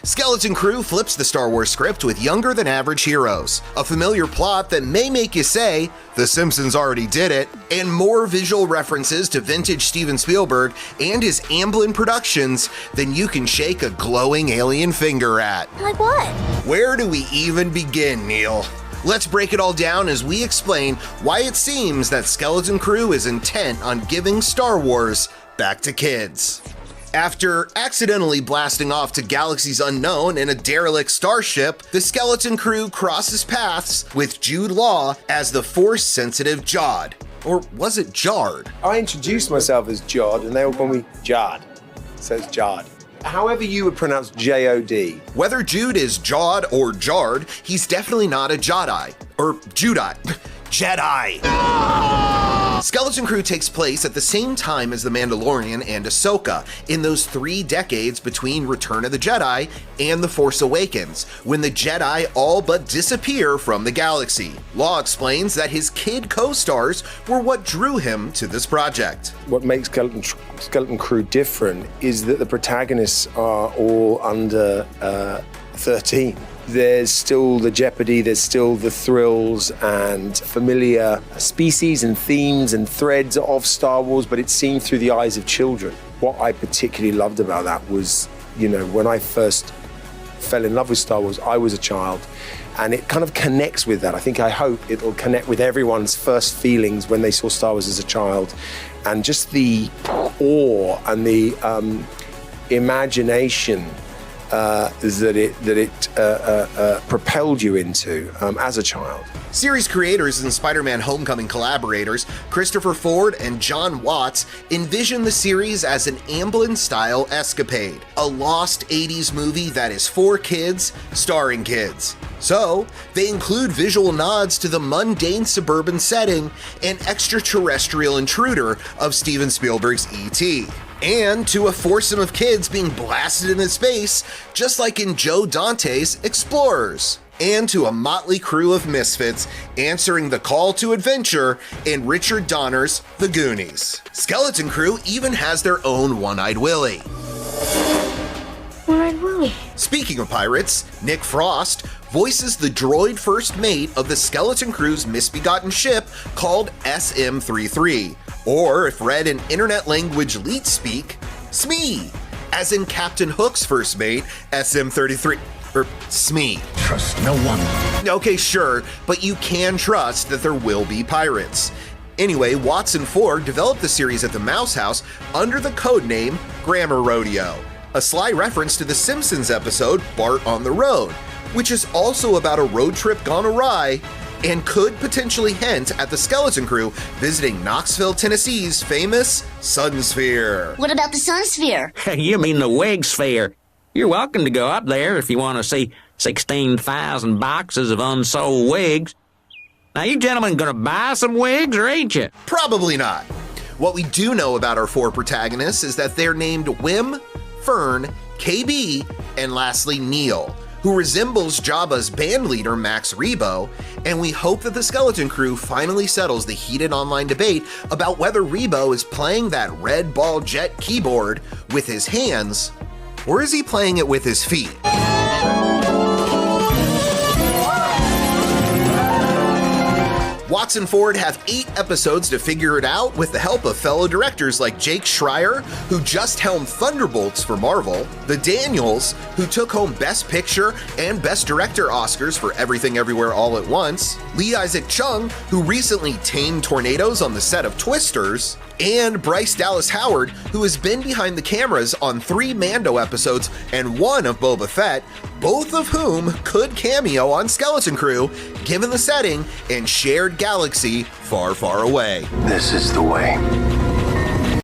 Skeleton Crew flips the Star Wars script with younger-than-average heroes, a familiar plot that may make you say, The Simpsons already did it, and more visual references to vintage Steven Spielberg and his Amblin Productions than you can shake a glowing alien finger at. Like what? Where do we even begin, Neil? Let's break it all down as we explain why it seems that Skeleton Crew is intent on giving Star Wars back to kids. After accidentally blasting off to galaxies unknown in a derelict starship, the Skeleton Crew crosses paths with Jude Law as the Force-sensitive Jod. Or was it Jard? I introduced myself as Jod, and they all call me Jard. So it's Jard. However you would pronounce J-O-D. Whether Jude is Jod or Jard, he's definitely not a Jedi. Or Jedi. Jedi! Skeleton Crew takes place at the same time as The Mandalorian and Ahsoka, in those 3 decades between Return of the Jedi and The Force Awakens, when the Jedi all but disappear from the galaxy. Law explains that his kid co-stars were what drew him to this project. What makes Skeleton Crew different is that the protagonists are all under 13. There's still the jeopardy, there's still the thrills and familiar species and themes and threads of Star Wars, but it's seen through the eyes of children. What I particularly loved about that was, when I first fell in love with Star Wars, I was a child, and it kind of connects with that. I hope it'll connect with everyone's first feelings when they saw Star Wars as a child, and just the awe and the imagination that it propelled you into as a child. Series creators and Spider-Man Homecoming collaborators Christopher Ford and John Watts envision the series as an Amblin-style escapade, a lost 80s movie that is for kids, starring kids. So, they include visual nods to the mundane suburban setting and extraterrestrial intruder of Steven Spielberg's E.T., and to a foursome of kids being blasted into space, just like in Joe Dante's Explorers, and to a motley crew of misfits answering the call to adventure in Richard Donner's The Goonies. Skeleton Crew even has their own One-Eyed Willie. One-Eyed Willie. Speaking of pirates, Nick Frost voices the droid first mate of the Skeleton Crew's misbegotten ship called SM-33, or if read in internet language leet speak, Smee, as in Captain Hook's first mate, SM-33, or Smee. Trust no one. Okay, sure, but you can trust that there will be pirates. Anyway, Watts and Ford developed the series at the Mouse House under the codename Grammar Rodeo, a sly reference to the Simpsons episode Bart on the Road, which is also about a road trip gone awry and could potentially hint at the Skeleton Crew visiting Knoxville, Tennessee's famous Sun Sphere. What about the Sun Sphere? You mean the Wig Sphere. You're welcome to go up there if you want to see 16,000 boxes of unsold wigs. Now, you gentlemen gonna buy some wigs, or ain't you? Probably not. What we do know about our 4 protagonists is that they're named Wim, Fern, KB, and lastly Neil, who resembles Jabba's band leader Max Rebo, and we hope that the Skeleton Crew finally settles the heated online debate about whether Rebo is playing that red ball jet keyboard with his hands, or is he playing it with his feet? Watts and Ford have 8 episodes to figure it out with the help of fellow directors like Jake Schreier, who just helmed Thunderbolts for Marvel, the Daniels, who took home Best Picture and Best Director Oscars for Everything Everywhere All at Once, Lee Isaac Chung, who recently tamed tornadoes on the set of Twisters, and Bryce Dallas Howard, who has been behind the cameras on 3 Mando episodes and 1 of Boba Fett, both of whom could cameo on Skeleton Crew, given the setting and shared galaxy far, far away. This is the way.